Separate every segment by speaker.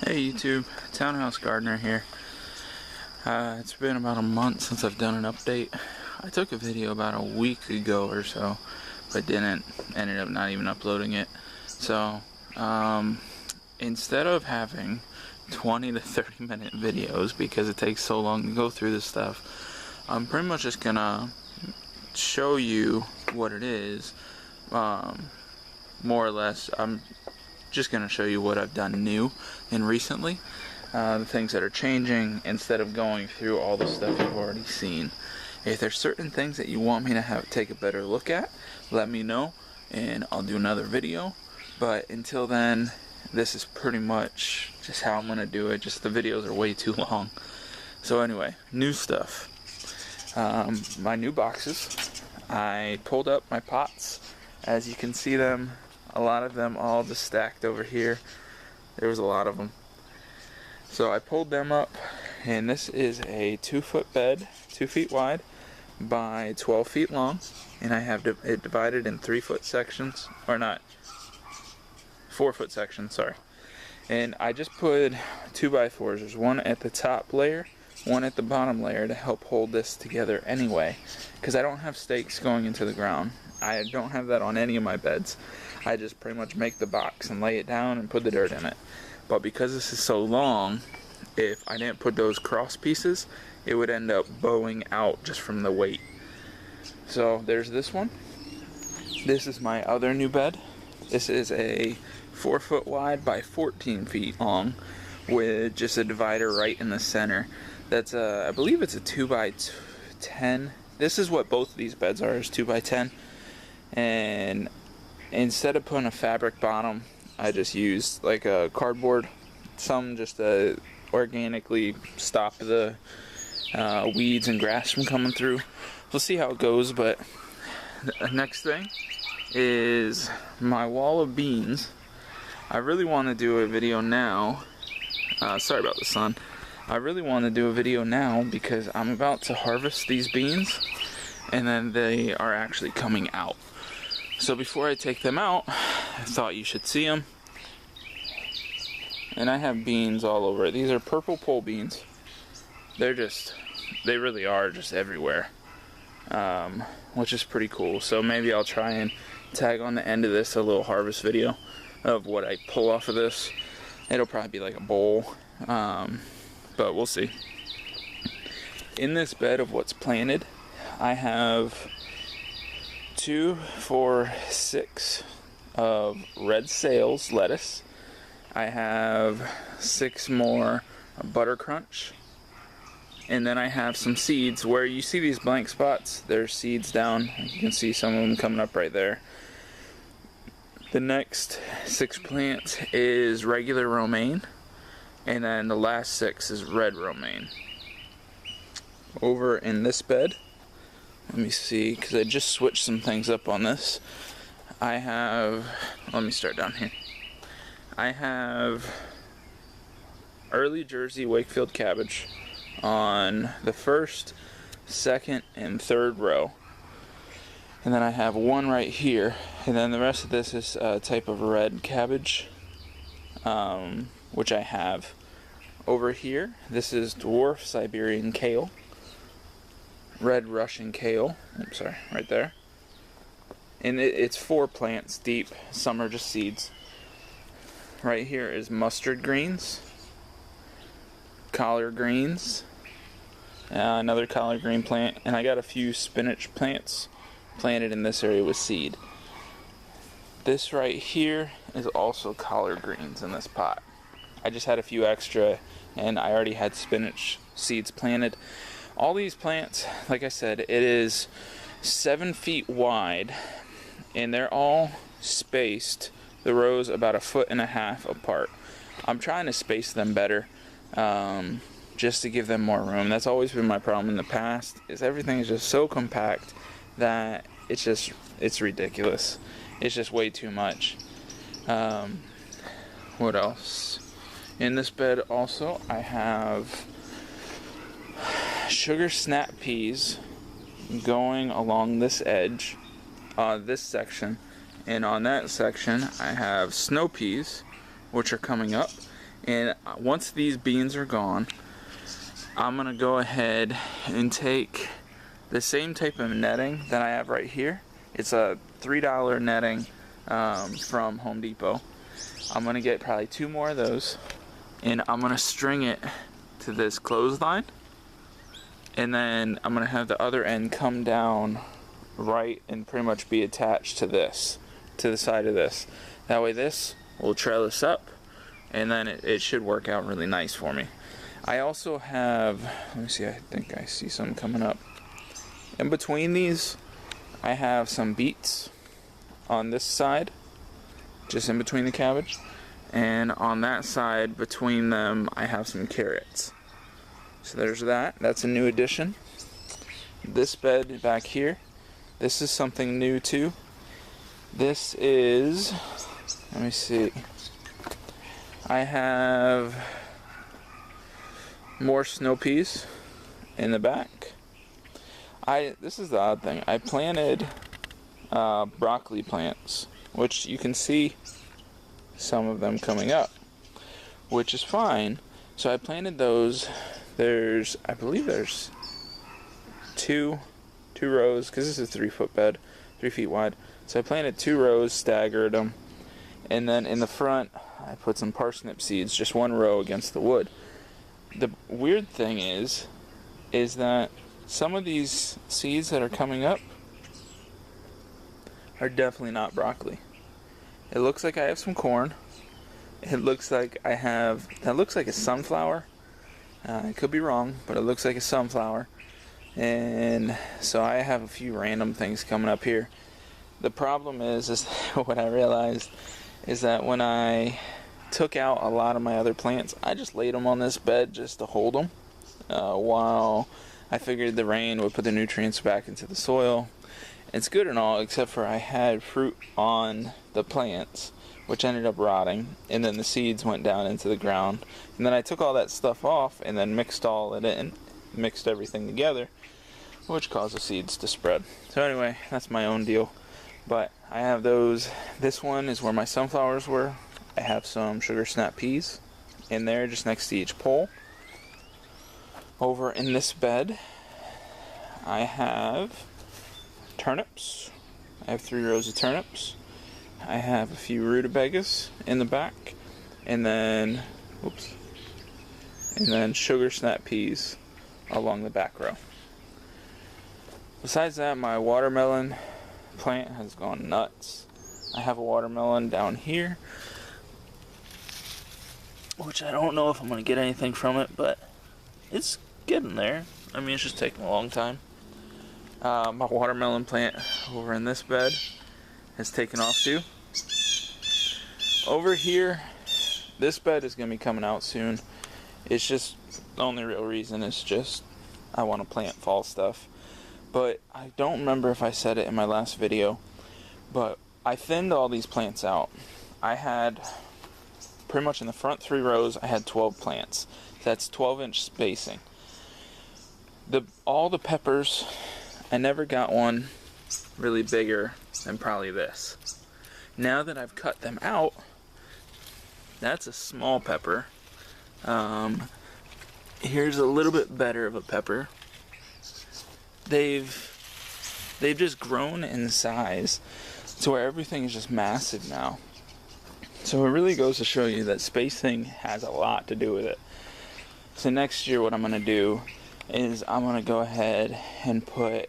Speaker 1: Hey YouTube, Townhouse Gardener here. It's been about a month since I've done an update. I took a video about a week ago or so, but ended up not even uploading it. So, instead of having 20 to 30 minute videos because it takes so long to go through this stuff, I'm pretty much just gonna show you what it is. More or less, I'm just going to show you what I've done new and recently, the things that are changing, instead of going through all the stuff you've already seen. If there's certain things that you want me to take a better look at, let me know and I'll do another video. But until then, this is pretty much just how I'm going to do it. Just the videos are way too long. So anyway, new stuff. My new boxes. I pulled up my pots. As you can see them, a lot of them all just stacked over here. There was a lot of them. So I pulled them up, and this is a 2-foot bed, 2 feet wide by 12 feet long, and I have it divided in 3-foot sections, or not, 4-foot sections, sorry. And I just put 2x4s. There's one at the top layer, one at the bottom layer to help hold this together anyway, because I don't have stakes going into the ground. I don't have that on any of my beds. I just pretty much make the box and lay it down and put the dirt in it. But because this is so long, if I didn't put those cross pieces, it would end up bowing out just from the weight. So there's this one. This is my other new bed. This is a 4-foot wide by 14 feet long with just a divider right in the center. That's I believe it's a 2x10. This is what both of these beds are, is 2x10. And instead of putting a fabric bottom, I just used like a cardboard, some just to organically stop the weeds and grass from coming through. We'll see how it goes. But the next thing is my wall of beans. I really want to do a video now. Sorry about the sun. I really want to do a video now because I'm about to harvest these beans, and then they are actually coming out. So before I take them out, I thought you should see them. And I have beans all over. These are purple pole beans. They really are just everywhere, which is pretty cool. So maybe I'll try and tag on the end of this a little harvest video of what I pull off of this. It'll probably be like a bowl, but we'll see. In this bed of what's planted, I have 2, 4, 6 of red sales lettuce. I have 6 more butter crunch, and then I have some seeds. Where you see these blank spots, there's seeds down. You can see some of them coming up right there. The next 6 plants is regular romaine, and then the last 6 is red romaine. Over in this bed, let me see, because I just switched some things up on this. I have, let me start down here. I have early Jersey Wakefield cabbage on the 1st, 2nd, and 3rd row. And then I have one right here. And then the rest of this is a type of red cabbage, which I have. Over here, this is dwarf Siberian kale. Red Russian kale, I'm sorry, right there. And it's 4 plants deep, some are just seeds. Right here is mustard greens, collard greens, another collard green plant, and I got a few spinach plants planted in this area with seed. This right here is also collard greens in this pot. I just had a few extra, and I already had spinach seeds planted. All these plants, like I said, it is 7 feet wide, and they're all spaced, the rows about 1.5 feet apart. I'm trying to space them better, just to give them more room. That's always been my problem in the past, is everything is just so compact that it's ridiculous. It's just way too much. What else? In this bed also, I have sugar snap peas going along this edge, this section, and on that section I have snow peas, which are coming up, And once these beans are gone, I'm gonna go ahead and take the same type of netting that I have right here. It's a $3 netting from Home Depot. I'm gonna get probably 2 more of those, and I'm gonna string it to this clothesline, and then I'm gonna have the other end come down right and pretty much be attached to this, to the side of this. That way this will trellis up, and then it should work out really nice for me. I also have, let me see, I think I see some coming up. In between these, I have some beets on this side, just in between the cabbage. And on that side, between them, I have some carrots. So there's that. That's a new addition. This bed back here, this is something new too. This is, let me see. I have more snow peas in the back. This is the odd thing. I planted broccoli plants, which you can see some of them coming up, which is fine. So I planted those. I believe there's two rows, because this is a 3-foot bed, 3 feet wide. So I planted 2 rows, staggered them, and then in the front I put some parsnip seeds, just 1 row against the wood. The weird thing is that some of these seeds that are coming up are definitely not broccoli. It looks like I have some corn. It looks like that looks like a sunflower. I could be wrong, but it looks like a sunflower. And so I have a few random things coming up here. The problem is what I realized is that when I took out a lot of my other plants, I just laid them on this bed just to hold them while I figured the rain would put the nutrients back into the soil. It's good and all, except for I had fruit on the plants, which ended up rotting, and then the seeds went down into the ground. And then I took all that stuff off and then mixed all it in, mixed everything together, which caused the seeds to spread. So anyway, that's my own deal. But I have those. This one is where my sunflowers were. I have some sugar snap peas in there just next to each pole. Over in this bed, I have turnips. I have 3 rows of turnips. I have a few rutabagas in the back, and then sugar snap peas along the back row. Besides that, my watermelon plant has gone nuts. I have a watermelon down here, which I don't know if I'm going to get anything from it, but it's getting there. I mean, it's just taking a long time. My watermelon plant over in this bed has taken off too. Over here, this bed is going to be coming out soon. It's just, the only real reason is just I want to plant fall stuff. But I don't remember if I said it in my last video, but I thinned all these plants out. I had, pretty much in the front 3 rows, I had 12 plants. That's 12-inch spacing. All the peppers, I never got one really bigger than probably this. Now that I've cut them out, that's a small pepper. Here's a little bit better of a pepper. They've just grown in size to where everything is just massive now. So it really goes to show you that spacing has a lot to do with it. So next year what I'm going to do is I'm going to go ahead and put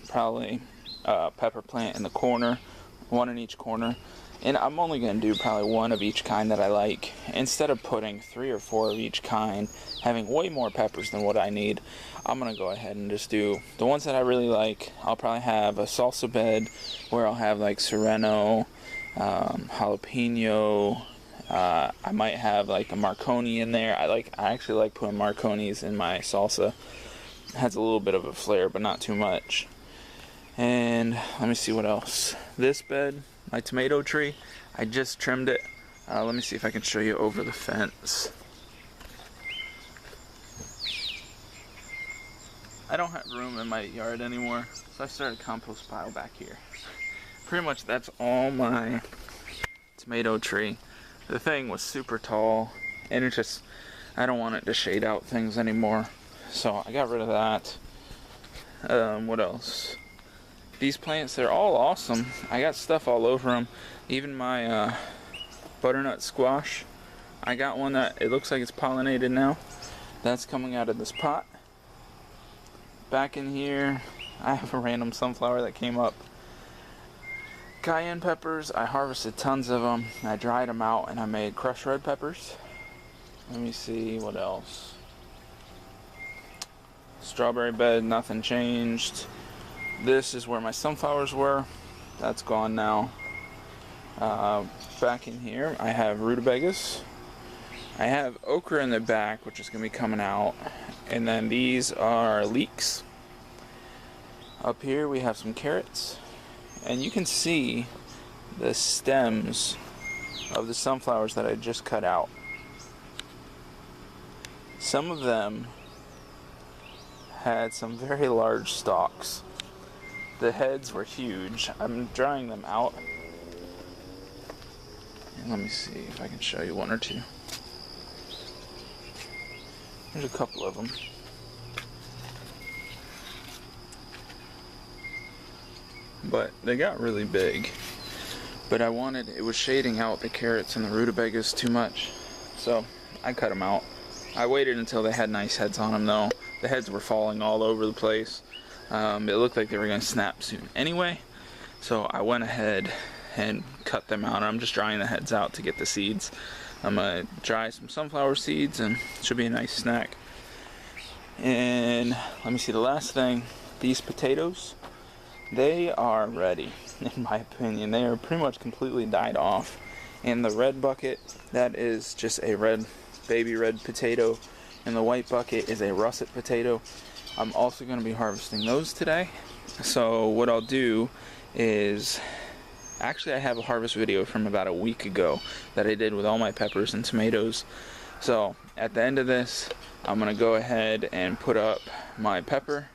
Speaker 1: probably a pepper plant in the corner, 1 in each corner. And I'm only going to do probably 1 of each kind that I like. Instead of putting 3 or 4 of each kind, having way more peppers than what I need, I'm going to go ahead and just do the ones that I really like. I'll probably have a salsa bed where I'll have like serrano, jalapeno. I might have like a marconi in there. I actually like putting marconis in my salsa. It has a little bit of a flair, but not too much. And let me see what else. This bed, my tomato tree, I just trimmed it. Let me see if I can show you over the fence. I don't have room in my yard anymore, so I started a compost pile back here. Pretty much that's all my tomato tree. The thing was super tall, and it just, I don't want it to shade out things anymore, so I got rid of that. What else? These plants, they're all awesome. I got stuff all over them. Even my butternut squash, I got one that it looks like it's pollinated now. That's coming out of this pot. Back in here, I have a random sunflower that came up. Cayenne peppers, I harvested tons of them. I dried them out and I made crushed red peppers. Let me see what else. Strawberry bed, nothing changed. This is where my sunflowers were. That's gone now. Back in here, I have rutabagas. I have okra in the back, which is going to be coming out. And then these are leeks. Up here we have some carrots. And you can see the stems of the sunflowers that I just cut out. Some of them had some very large stalks. The heads were huge. I'm drying them out. And let me see if I can show you one or two. There's a couple of them. But they got really big. But it was shading out the carrots and the rutabagas too much. So I cut them out. I waited until they had nice heads on them though. The heads were falling all over the place. It looked like they were going to snap soon anyway, so I went ahead and cut them out. I'm just drying the heads out to get the seeds. I'm going to dry some sunflower seeds and it should be a nice snack. And let me see the last thing. These potatoes, they are ready in my opinion. They are pretty much completely died off. And the red bucket, that is just a baby red potato, and the white bucket is a russet potato. I'm also going to be harvesting those today. So what I'll do is, actually I have a harvest video from about a week ago that I did with all my peppers and tomatoes. So at the end of this, I'm going to go ahead and put up my pepper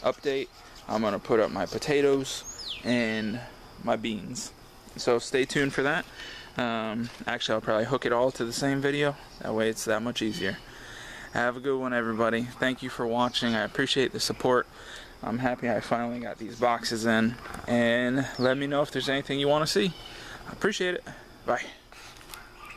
Speaker 1: update. I'm going to put up my potatoes and my beans. So stay tuned for that. Actually I'll probably hook it all to the same video. That way it's that much easier. Have a good one, everybody. Thank you for watching. I appreciate the support. I'm happy I finally got these boxes in. And let me know if there's anything you want to see. I appreciate it. Bye.